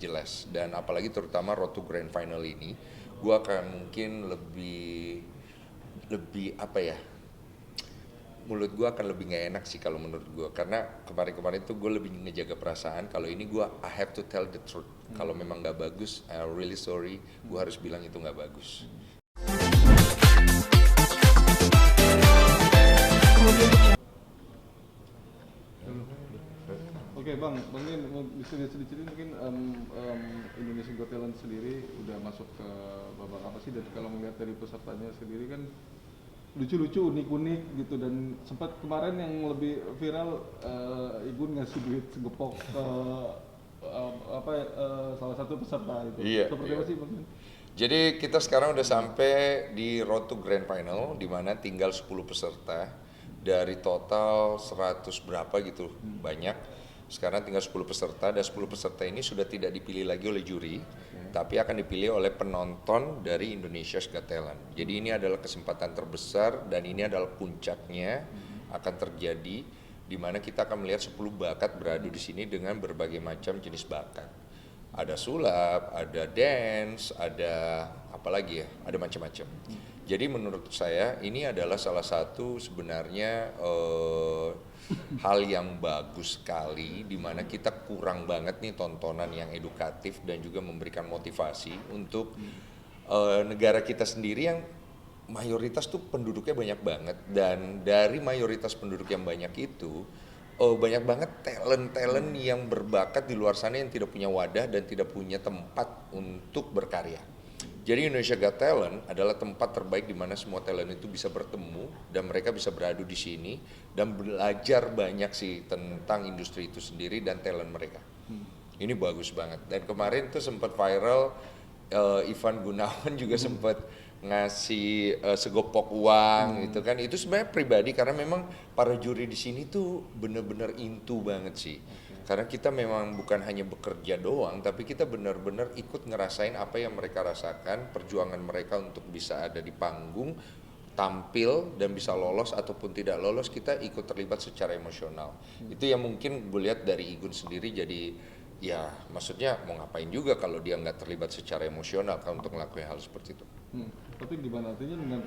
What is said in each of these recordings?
Jelas, dan apalagi terutama Road to Grand Final ini, gue akan mungkin lebih apa ya, mulut gue akan lebih nggak enak sih kalau menurut gue, karena kemarin tuh gue lebih ngejaga perasaan. Kalau ini gue I have to tell the truth. Kalau memang nggak bagus, I'm really sorry, gue harus bilang itu nggak bagus. Oke bang, mungkin bisa diceritain mungkin Indonesia Got Talent sendiri udah masuk ke babak apa sih, dan kalau melihat dari pesertanya sendiri kan lucu-lucu, unik-unik gitu, dan sempat kemarin yang lebih viral Igun ngasih duit segepok ke salah satu peserta itu. Iya, Seperti iya. apa sih bang? Jadi kita sekarang udah sampai di Road to Grand Final, di mana tinggal 10 peserta dari total 100 berapa gitu, banyak. Sekarang tinggal 10 peserta, dan 10 peserta ini sudah tidak dipilih lagi oleh juri, tapi akan dipilih oleh penonton dari Indonesia's Got Talent. Jadi ini adalah kesempatan terbesar, dan ini adalah puncaknya akan terjadi, di mana kita akan melihat 10 bakat beradu di sini dengan berbagai macam jenis bakat. Ada sulap, ada dance, ada apa lagi ya, ada macam-macam. Jadi menurut saya ini adalah salah satu sebenarnya hal yang bagus sekali, di mana kita kurang banget nih tontonan yang edukatif dan juga memberikan motivasi untuk negara kita sendiri yang mayoritas tuh penduduknya banyak banget, dan dari mayoritas penduduk yang banyak itu banyak banget talent yang berbakat di luar sana yang tidak punya wadah dan tidak punya tempat untuk berkarya. Jadi Indonesia Got Talent adalah tempat terbaik di mana semua talent itu bisa bertemu dan mereka bisa beradu di sini dan belajar banyak sih tentang industri itu sendiri dan talent mereka. Ini bagus banget. Dan kemarin tuh sempat viral, Ivan Gunawan juga sempat ngasih segopok uang gitu kan. Itu sebenarnya pribadi, karena memang para juri di sini tuh bener-bener into banget sih. Karena kita memang bukan hanya bekerja doang, tapi kita benar-benar ikut ngerasain apa yang mereka rasakan, perjuangan mereka untuk bisa ada di panggung, tampil dan bisa lolos ataupun tidak lolos, kita ikut terlibat secara emosional. Itu yang mungkin gue lihat dari Igun sendiri, jadi ya maksudnya mau ngapain juga kalau dia nggak terlibat secara emosional kan untuk ngelakuin hal seperti itu. Tapi gimana artinya dengan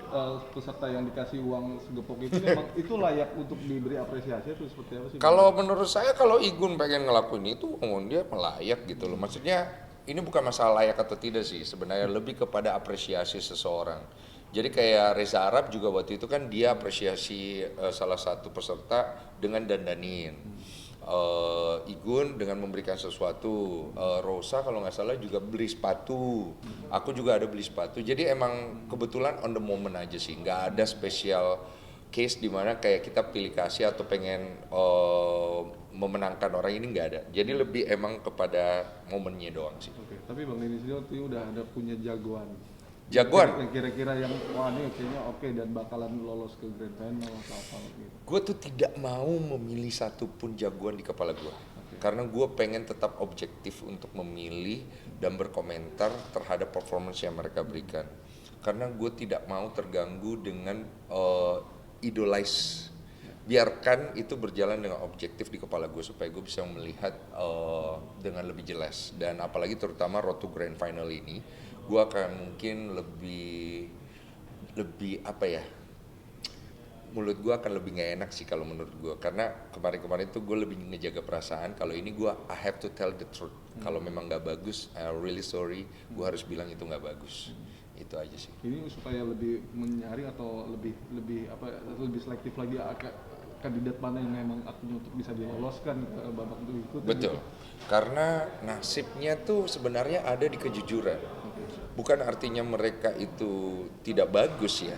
peserta yang dikasih uang segepok itu, memang itu layak untuk diberi apresiasi itu seperti apa sih? Kalau menurut saya, kalau Igun pengen ngelakuin itu, dia melayak gitu loh. Maksudnya ini bukan masalah layak atau tidak sih, sebenarnya lebih kepada apresiasi seseorang. Jadi kayak Reza Arab juga waktu itu kan dia apresiasi salah satu peserta dengan dandanin. Igun dengan memberikan sesuatu, Rosa kalau nggak salah juga beli sepatu, aku juga ada beli sepatu. Jadi emang kebetulan on the moment aja sih, nggak ada spesial case di mana kayak kita pilih kasih atau pengen memenangkan orang ini, nggak ada. Jadi lebih emang kepada momennya doang sih. Oke, tapi Bang Denny sendiri waktu itu udah ada punya jagoan. Jagoan? Yang kira-kira yang wah ini kayaknya oke dan bakalan lolos ke Grand Final atau apa gitu. Gue tuh tidak mau memilih satupun jagoan di kepala gue, karena gue pengen tetap objektif untuk memilih dan berkomentar terhadap performance yang mereka berikan. Karena gue tidak mau terganggu dengan idolize. Biarkan itu berjalan dengan objektif di kepala gue supaya gue bisa melihat dengan lebih jelas. Dan apalagi terutama Road to Grand Final ini, gue akan mungkin lebih apa ya, mulut gue akan lebih nggak enak sih kalau menurut gue, karena kemarin tuh gue lebih ngejaga perasaan. Kalau ini gue I have to tell the truth. Kalau memang nggak bagus, I'm really sorry, gue harus bilang itu nggak bagus. Itu aja sih. Ini supaya lebih menyaring atau lebih selektif lagi kandidat mana yang memang artinya untuk bisa diloloskan ke babak untuk ikut. Betul. Gitu. Karena nasibnya tuh sebenarnya ada di kejujuran. Bukan artinya mereka itu tidak bagus ya.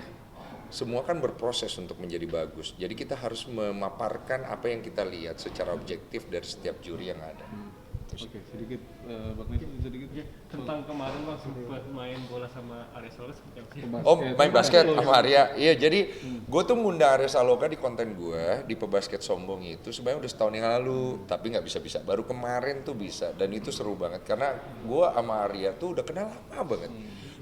Semua kan berproses untuk menjadi bagus. Jadi kita harus memaparkan apa yang kita lihat secara objektif dari setiap juri yang ada. Oke, sedikit Bang Niki sedikit Tentang kemarin Bang sempat main bola sama Arya Saloka seperti apa sih? Oh, main basket sama Arya. Iya, jadi gue tuh ngundang Arya Saloka di konten gue di Pebasket Sombong itu sebenarnya udah setahun yang lalu, tapi nggak bisa. Baru kemarin tuh bisa, dan itu seru banget karena gue sama Arya tuh udah kenal lama banget.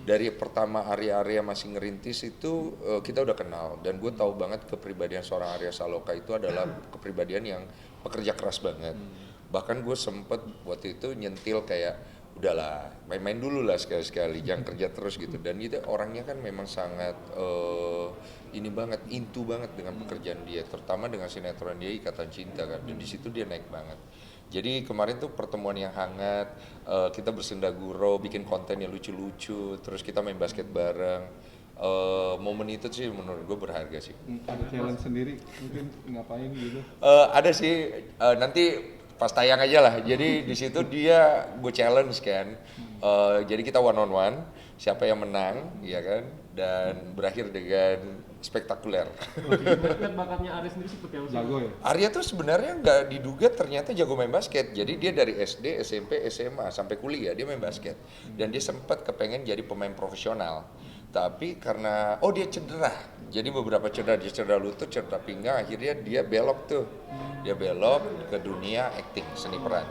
Dari pertama Arya masih ngerintis itu kita udah kenal, dan gue tahu banget kepribadian seorang Arya Saloka itu adalah kepribadian yang pekerja keras banget. Bahkan gue sempet waktu itu nyentil kayak udahlah main-main dulu lah sekali-sekali, jangan kerja terus gitu. Dan itu orangnya kan memang sangat ini banget, into banget dengan pekerjaan dia, terutama dengan sinetron dia Ikatan Cinta kan, dan di situ dia naik banget. Jadi kemarin tuh pertemuan yang hangat, kita bersenda gurau, bikin konten yang lucu-lucu, terus kita main basket bareng. Momen itu sih menurut gue berharga sih. Ada challenge sendiri mungkin ngapain gitu? Ada sih, nanti pas tayang aja lah. Jadi di situ gue challenge kan. Jadi kita one on one, siapa yang menang, ya kan? Dan berakhir dengan spektakuler. Lihat bakatnya Aris sendiri seperti apa sih? Jago ya? Arya tuh sebenarnya nggak diduga ternyata jago main basket. Jadi dia dari SD, SMP, SMA sampai kuliah dia main basket. Dan dia sempat kepengen jadi pemain profesional. Tapi karena dia cedera. Jadi beberapa cedera, dia cedera lutut, cedera pinggang, akhirnya dia belok tuh. Dia belok ke dunia acting, seni peran.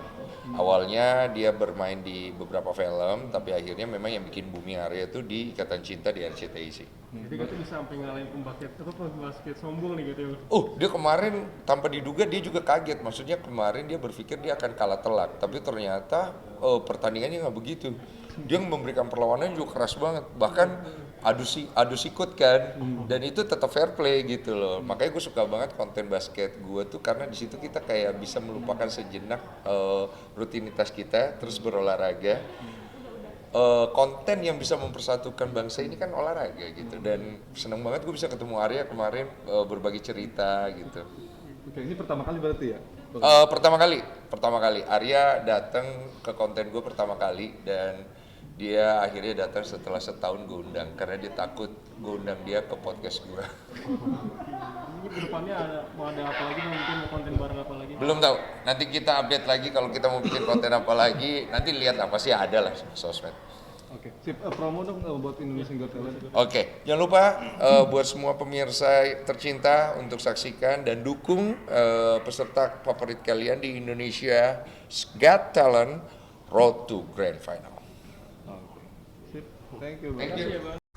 Awalnya dia bermain di beberapa film, tapi akhirnya memang yang bikin booming Arya itu di Ikatan Cinta di RCTI sih. Jadi kan bisa sampai ngalahin pembasket sombong nih gitu ya. Dia kemarin tanpa diduga dia juga kaget. Maksudnya kemarin dia berpikir dia akan kalah telak, tapi ternyata pertandingannya nggak begitu. Dia memberikan perlawanan juga keras banget. Bahkan adu sikut kan, dan itu tetap fair play gitu loh. Makanya gue suka banget konten basket gue tuh, karena di situ kita kayak bisa melupakan sejenak rutinitas kita, terus berolahraga. Konten yang bisa mempersatukan bangsa ini kan olahraga gitu, dan seneng banget gue bisa ketemu Arya kemarin, berbagi cerita gitu. Oke, ini pertama kali berarti ya? Pertama kali Arya datang ke konten gue pertama kali, dan dia akhirnya datang setelah setahun gue undang, karena dia takut gue undang dia ke podcast gue. Ini kedepannya mau ada apa lagi, mungkin konten bareng apa lagi? Belum tahu, nanti kita update lagi kalau kita mau bikin konten apa lagi, nanti lihat apa sih, ada lah sosmed. Oke, sip. Promo dong buat Indonesian Got Talent. Oke, jangan lupa buat semua pemirsa tercinta untuk saksikan dan dukung peserta favorit kalian di Indonesia Got Talent Road to Grand Final. Oke, sip. Thank you. Bang. Thank you. Bang.